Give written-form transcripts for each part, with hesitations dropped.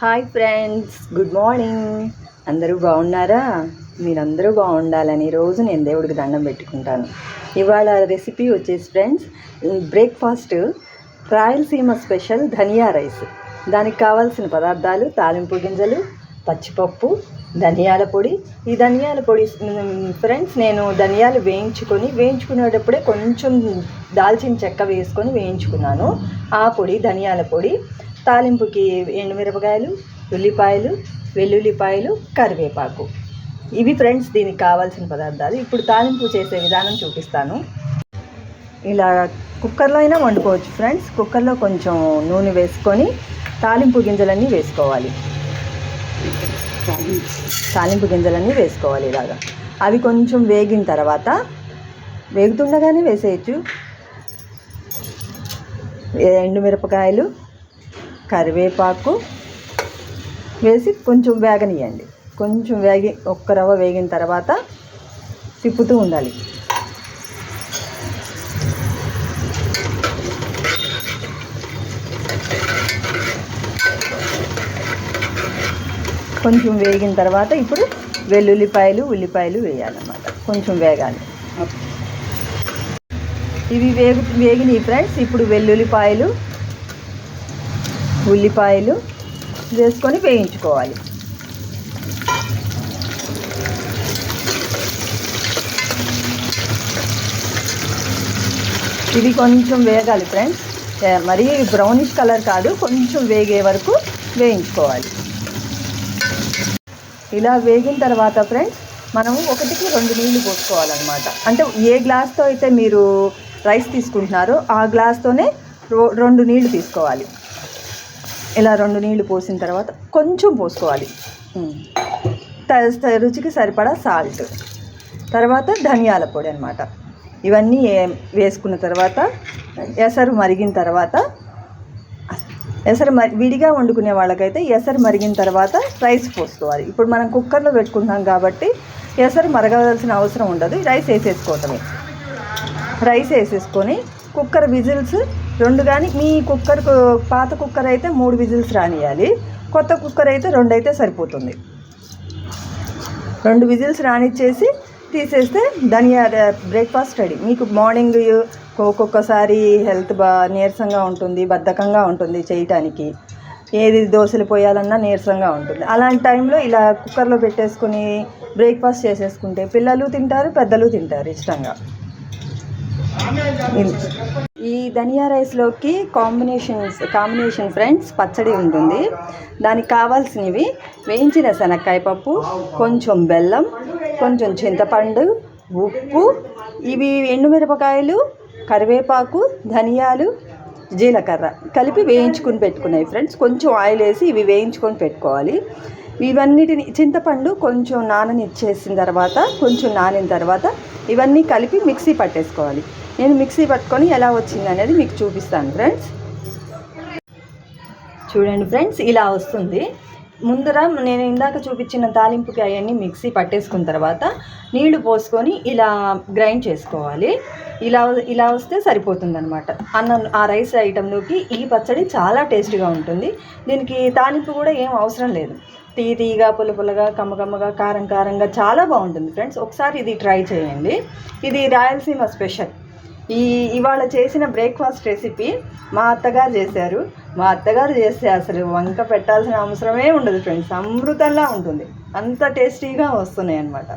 Hi friends, good morning. అందరూ బాగున్నారా? మీరందరూ బాగుండాలని రోజు నేను దేవుడికి దండం పెట్టుకుంటాను. ఇవాళ రెసిపీ వచ్చేసి ఫ్రెండ్స్, బ్రేక్ఫాస్ట్ రాయలసీమ స్పెషల్ ధనియా రైస్. దానికి కావాల్సిన పదార్థాలు: తాలింపు గింజలు, పచ్చిపప్పు, ధనియాల పొడి. ఈ ధనియాల పొడి ఫ్రెండ్స్, నేను ధనియాలు వేయించుకునేటప్పుడే కొంచెం దాల్చిన చెక్క వేసుకొని వేయించుకున్నాను. ఆ పొడి ధనియాల పొడి. తాలింపుకి ఎండుమిరపకాయలు, ఉల్లిపాయలు, వెల్లుల్లిపాయలు, కరివేపాకు. ఇవి ఫ్రెండ్స్ దీనికి కావాల్సిన పదార్థాలు. ఇప్పుడు తాలింపు చేసే విధానం చూపిస్తాను. ఇలా కుక్కర్లో అయినా వండుకోవచ్చు ఫ్రెండ్స్. కుక్కర్లో కొంచెం నూనె వేసుకొని తాలింపు గింజలన్నీ వేసుకోవాలి. ఇలాగా అవి కొంచెం వేగిన తర్వాత, వేగుతుండగానే వేసేయచ్చు, ఎండుమిరపకాయలు, కరివేపాకు వేసి కొంచెం వేగనియండి. కొంచెం ఒక్క రవ్వ వేగిన తర్వాత తిప్పుతూ ఉండాలి. కొంచెం వేగిన తర్వాత ఇప్పుడు వెల్లుల్లిపాయలు, ఉల్లిపాయలు వేయాలన్నమాట. కొంచెం వేగాలి. ఇవి వేగినాయి ఫ్రెండ్స్. ఇప్పుడు వెల్లుల్లిపాయలు, ఉల్లిపాయలు వేసుకొని వేయించుకోవాలి. ఇవి కొంచెం వేగాలి ఫ్రెండ్స్. మరీ బ్రౌనిష్ కలర్ కాదు, కొంచెం వేగే వరకు వేయించుకోవాలి. ఇలా వేగిన తర్వాత ఫ్రెండ్స్, మనం 1-2 నీళ్లు పోసుకోవాలన్నమాట. అంటే ఏ గ్లాస్తో అయితే మీరు రైస్ తీసుకుంటున్నారో ఆ గ్లాస్తోనే 2 నీళ్లు తీసుకోవాలి. ఇలా 2 నీళ్లు పోసిన తర్వాత కొంచెం పోసుకోవాలి. రుచికి సరిపడా సాల్ట్, తర్వాత ధనియాల పొడి అన్నమాట. ఇవన్నీ వేసుకున్న తర్వాత ఎసరు మరిగిన తర్వాత, విడిగా వండుకునే వాళ్ళకైతే ఎసరు మరిగిన తర్వాత రైస్ పోసుకోవాలి. ఇప్పుడు మనం కుక్కర్లో పెట్టుకుంటున్నాం కాబట్టి ఎసరు మరగవలసిన అవసరం ఉండదు. రైస్ వేసేసుకోవటమే. రైస్ వేసేసుకొని కుక్కర్ విజిల్స్ 2, కానీ మీ కుక్కర్కు పాత కుక్కర్ అయితే 3 విజిల్స్ రానియాలి. కొత్త కుక్కర్ అయితే 2 అయితే సరిపోతుంది. 2 విజిల్స్ రానిచ్చేసి తీసేస్తే ధనియా బ్రేక్ఫాస్ట్ రెడీ. మీకు మార్నింగ్ ఒక్కొక్కసారి హెల్త్ నీరసంగా ఉంటుంది, బద్ధకంగా ఉంటుంది చేయటానికి. ఏది దోశలు పోయాలన్నా నీరసంగా ఉంటుంది. అలాంటి టైంలో ఇలా కుక్కర్లో పెట్టేసుకుని బ్రేక్ఫాస్ట్ చేసేసుకుంటే పిల్లలు తింటారు, పెద్దలు తింటారు ఇష్టంగా. ఈ ధనియా రైస్లోకి కాంబినేషన్ ఫ్రెండ్స్ పచ్చడి ఉంటుంది. దానికి కావాల్సినవి: వేయించిన శనక్కాయ పప్పు, కొంచెం బెల్లం, కొంచెం చింతపండు, ఉప్పు, ఇవి ఎండుమిరపకాయలు, కరివేపాకు, ధనియాలు, జీలకర్ర కలిపి వేయించుకుని పెట్టుకున్నాయి ఫ్రెండ్స్. కొంచెం ఆయిల్ వేసి ఇవి వేయించుకొని పెట్టుకోవాలి. ఇవన్నిటిని చింతపండు కొంచెం నానిన తర్వాత ఇవన్నీ కలిపి మిక్సీ పట్టేసుకోవాలి. నేను మిక్సీ పట్టుకొని ఎలా వచ్చింది అనేది మీకు చూపిస్తాను ఫ్రెండ్స్. చూడండి ఫ్రెండ్స్, ఇలా వస్తుంది. ముందర నేను ఇందాక చూపించిన తాలింపుకి అవన్నీ మిక్సీ పట్టేసుకున్న తర్వాత నీళ్లు పోసుకొని ఇలా గ్రైండ్ చేసుకోవాలి. ఇలా వస్తే సరిపోతుంది అనమాట. ఆ రైస్ ఐటెంలోకి ఈ పచ్చడి చాలా టేస్టీగా ఉంటుంది. దీనికి తాలింపు కూడా ఏం అవసరం లేదు. తీయగా, పుల్లగా, కమ్మగా, కారంగా చాలా బాగుంటుంది ఫ్రెండ్స్. ఒకసారి ఇది ట్రై చేయండి. ఇది రాయలసీమ స్పెషల్. ఇవాళ చేసిన బ్రేక్ఫాస్ట్ రెసిపీ మా అత్తగారు చేశారు. మా అత్తగారు చేస్తే అసలు వంక పెట్టాల్సిన అవసరమే ఉండదు ఫ్రెండ్స్. అమృతంలా ఉంటుంది. అంత టేస్టీగా వస్తున్నాయి అన్నమాట.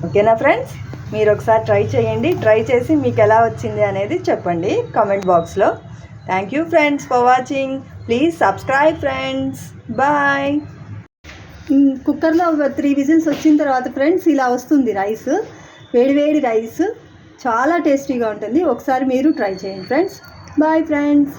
ఓకేనా ఫ్రెండ్స్? మీరు ఒకసారి ట్రై చేయండి. ట్రై చేసి మీకు ఎలా వచ్చింది అనేది చెప్పండి కామెంట్ బాక్స్లో. Thank you friends for watching. Please subscribe friends. Bye. కుక్కర్లో 3 విజిల్స్ వచ్చిన తర్వాత ఫ్రెండ్స్ ఇలా వస్తుంది రైస్. వేడి రైస్ చాలా టేస్టీగా ఉంటుంది. ఒకసారి మీరు ట్రై చేయండి ఫ్రెండ్స్. Bye friends.